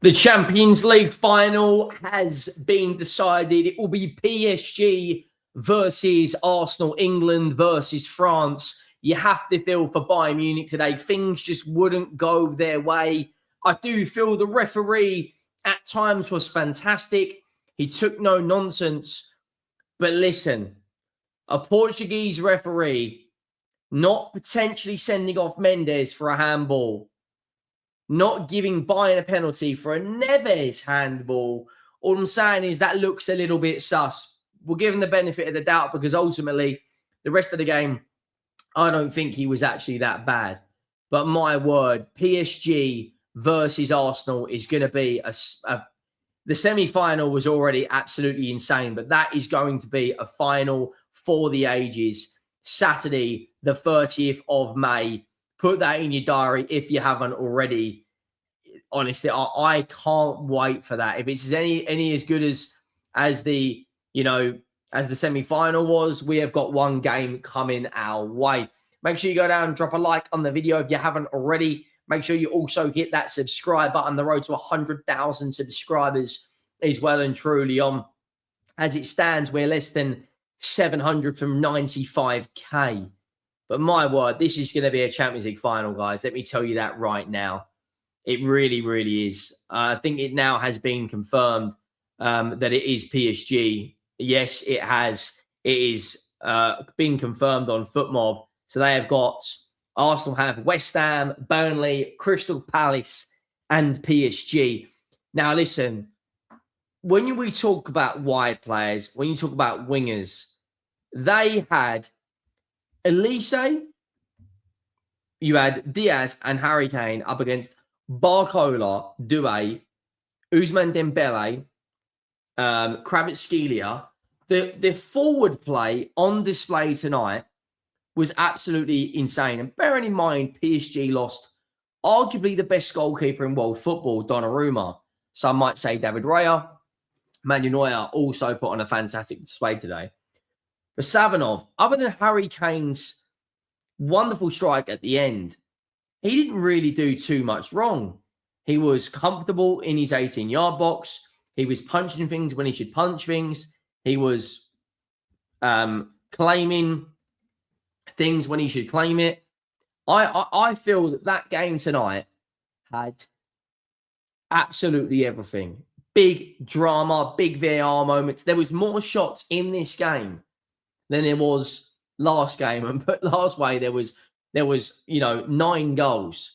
The Champions League final has been decided. It will be PSG versus Arsenal, England versus France. You have to feel for Bayern Munich today. Things just wouldn't go their way. I do feel the referee at times was fantastic. He took no nonsense. But listen, a Portuguese referee not potentially sending off Mendes for a handball, not giving Bayern a penalty for a Neves handball. All I'm saying is that looks a little bit sus. We'll give him the benefit of the doubt because ultimately the rest of the game, I don't think he was actually that bad. But my word, PSG versus Arsenal is going to be the semi-final was already absolutely insane, but that is going to be a final for the ages. Saturday, the 30th of May. Put that in your diary if you haven't already. Honestly, I can't wait for that. If it's any as good as the semi-final was, we have got one game coming our way. Make sure you go down and drop a like on the video if you haven't already. Make sure you also hit that subscribe button. The road to 100,000 subscribers is well and truly on. As it stands, we're less than 700 from 95k. But my word, this is going to be a Champions League final, guys. Let me tell you that right now. It really, really is. I think it now has been confirmed that it is PSG. Yes, it has. It is been confirmed on FootMob. So they have got, Arsenal have West Ham, Burnley, Crystal Palace, and PSG. Now, listen, when we talk about wide players, when you talk about wingers, they had Olise, you had Diaz and Harry Kane up against Barcola, Doue, Ousmane Dembele, Kvaratskhelia. The forward play on display tonight was absolutely insane. And bearing in mind, PSG lost arguably the best goalkeeper in world football, Donnarumma. Some might say David Raya. Neuer also put on a fantastic display today. But Safonov, other than Harry Kane's wonderful strike at the end, he didn't really do too much wrong. He was comfortable in his 18-yard box. He was punching things when he should punch things. He was claiming things when he should claim it. I feel that game tonight had absolutely everything. Big drama, big VAR moments. There was more shots in this game than there was last game. And put last way, there was 9 goals.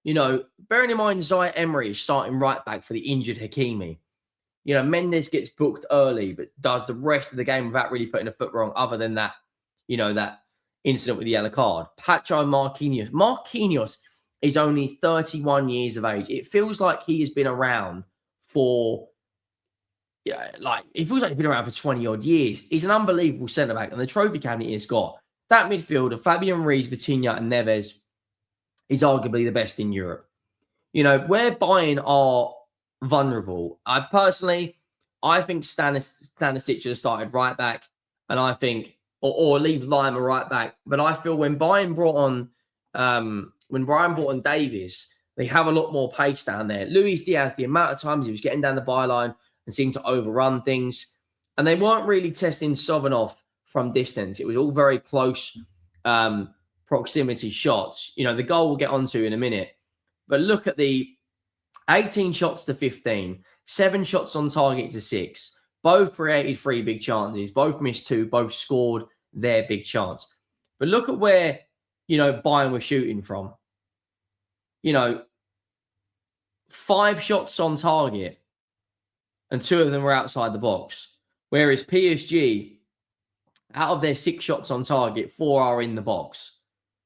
Bearing in mind Zaya Emery is starting right back for the injured Hakimi. Mendes gets booked early, but does the rest of the game without really putting a foot wrong, other than that, that incident with the yellow card. Pacho Marquinhos. Marquinhos is only 31 years of age. It feels like he has been around for, it feels like he's been around for 20-odd years. He's an unbelievable centre-back, and the trophy cabinet he's got. That midfielder, Fabian Ruiz, Vitinha, and Neves, is arguably the best in Europe. Where Bayern are vulnerable, I think Stanisic should have started right back, and I think, or leave Laimer right back. But I feel when Bayern brought on Davies, they have a lot more pace down there. Luis Diaz, the amount of times he was getting down the byline and seemed to overrun things, and they weren't really testing Safonov from distance. It was all very close proximity shots. The goal we'll get onto in a minute. But look at the 18 shots to 15, 7 shots on target to 6. Both created 3 big chances. Both missed 2. Both scored their big chance. But look at where, Bayern were shooting from. 5 shots on target and 2 of them were outside the box. Whereas PSG, out of their 6 shots on target, 4 are in the box.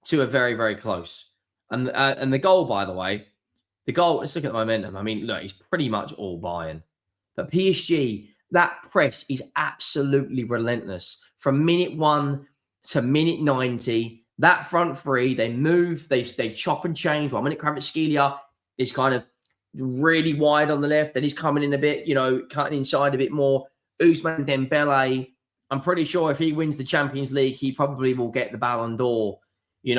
2 are very, very close. And the goal, by the way, let's look at the momentum. Look, it's pretty much all Bayern. But PSG, that press is absolutely relentless. From minute 1 to minute 90, that front 3, they move, they chop and change. 1 minute, Kvaratskhelia is kind of really wide on the left. Then he's coming in a bit, cutting inside a bit more. Ousmane Dembele, I'm pretty sure if he wins the Champions League, he probably will get the Ballon d'Or. He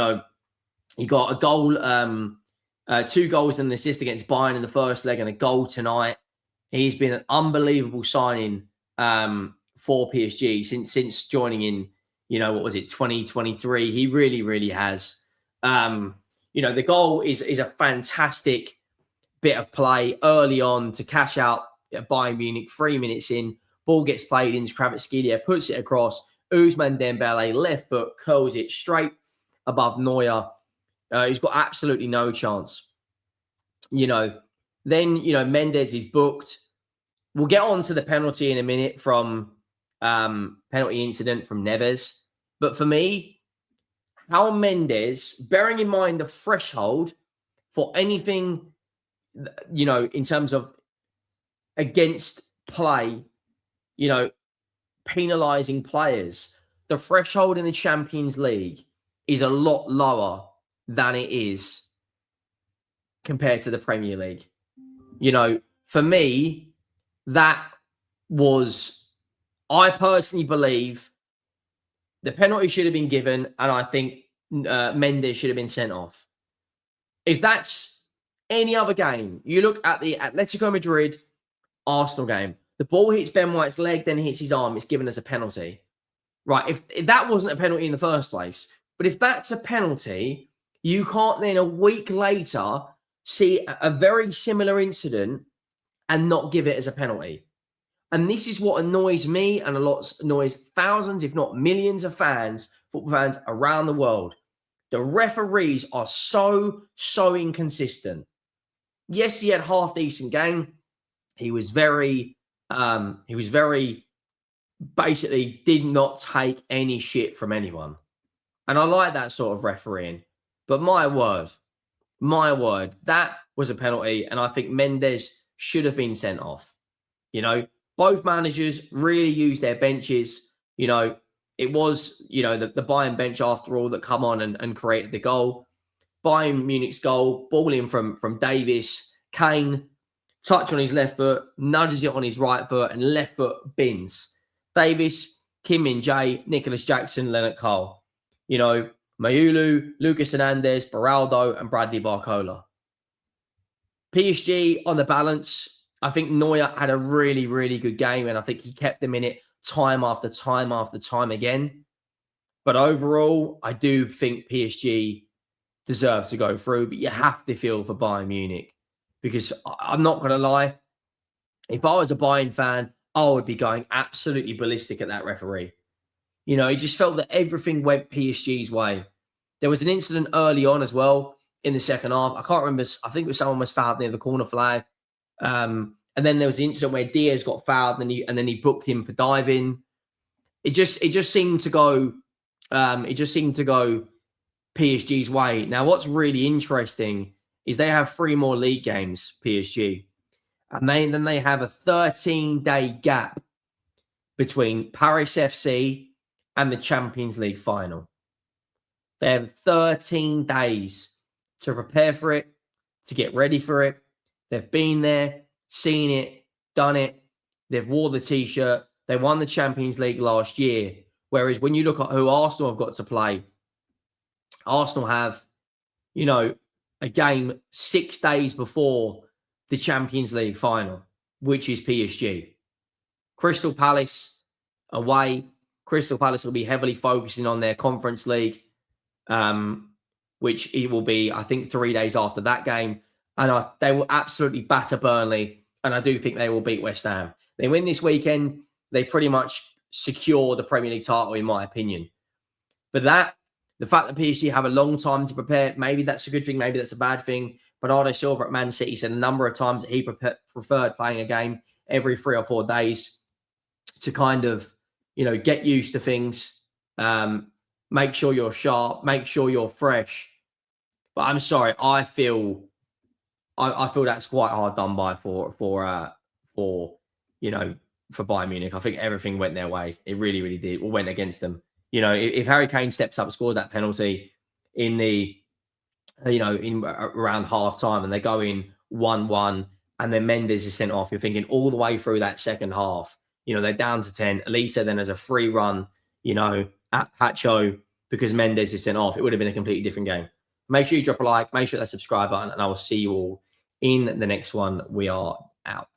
got a goal 2 goals and an assist against Bayern in the first leg and a goal tonight. He's been an unbelievable signing for PSG since joining in, 2023. He really, really has. The goal is a fantastic bit of play early on to cash out at Bayern Munich. 3 minutes in, ball gets played into Kvaratskhelia, puts it across. Ousmane Dembele, left foot, curls it straight above Neuer. He's got absolutely no chance. Then, Mendes is booked. We'll get on to the penalty in a minute from penalty incident from Neves. But for me, how Mendes, bearing in mind the threshold for anything, in terms of against play, penalising players, the threshold in the Champions League is a lot lower than it is compared to the Premier League. For me, that was, I personally believe the penalty should have been given, and I think Mendes should have been sent off. If that's any other game, you look at the Atletico Madrid Arsenal game, the ball hits Ben White's leg, then hits his arm, it's given as a penalty. Right, if that wasn't a penalty in the first place, but if that's a penalty, you can't then a week later see a very similar incident and not give it as a penalty. And this is what annoys me and annoys thousands, if not millions of fans, football fans around the world. The referees are so inconsistent. Yes, he had half-decent game. He was very basically did not take any shit from anyone. And I like that sort of refereeing. But my word, that was a penalty. And I think Mendes should have been sent off. Both managers really used their benches. It was, the Bayern bench after all that come on and created the goal. Bayern Munich's goal, ball in from Davis, Kane, touch on his left foot, nudges it on his right foot, and left foot bins. Davis, Kim Min-jae, Nicholas Jackson, Leonard Cole. Mayulu, Lucas Hernandez, Beraldo, and Bradley Barcola. PSG on the balance, I think Neuer had a really, really good game, and I think he kept them in it time after time after time again. But overall, I do think PSG deserve to go through, but you have to feel for Bayern Munich, because I'm not going to lie, if I was a Bayern fan, I would be going absolutely ballistic at that referee. He just felt that everything went PSG's way. There was an incident early on as well in the second half. I can't remember. I think it was someone was fouled near the corner flag. And then there was the incident where Diaz got fouled and then he booked him for diving. It just seemed to go PSG's way. Now, what's really interesting is they have 3 more league games, PSG. And then they have a 13-day gap between Paris FC and the Champions League final. They have 13 days to prepare for it, to get ready for it. They've been there, seen it, done it. They've wore the T-shirt. They won the Champions League last year. Whereas when you look at who Arsenal have got to play, Arsenal have, a game 6 days before the Champions League final, which is PSG. Crystal Palace away. Crystal Palace will be heavily focusing on their Conference League, which it will be, I think, 3 days after that game. And they will absolutely batter Burnley. And I do think they will beat West Ham. They win this weekend, they pretty much secure the Premier League title, in my opinion. But the fact that PSG have a long time to prepare, maybe that's a good thing, maybe that's a bad thing. Bernardo Silva at Man City said a number of times that he preferred playing a game every 3 or 4 days to kind of, get used to things, make sure you're sharp, make sure you're fresh. But I'm sorry, I feel that's quite hard done by for Bayern Munich. I think everything went their way. It really, really did. Or went against them. If Harry Kane steps up and scores that penalty in the, in around half time and they go in 1-1 and then Mendes is sent off, you're thinking all the way through that second half, they're down to 10. Olise then has a free run, at Pacho because Mendes is sent off. It would have been a completely different game. Make sure you drop a like, make sure that subscribe button, and I will see you all in the next one. We are out.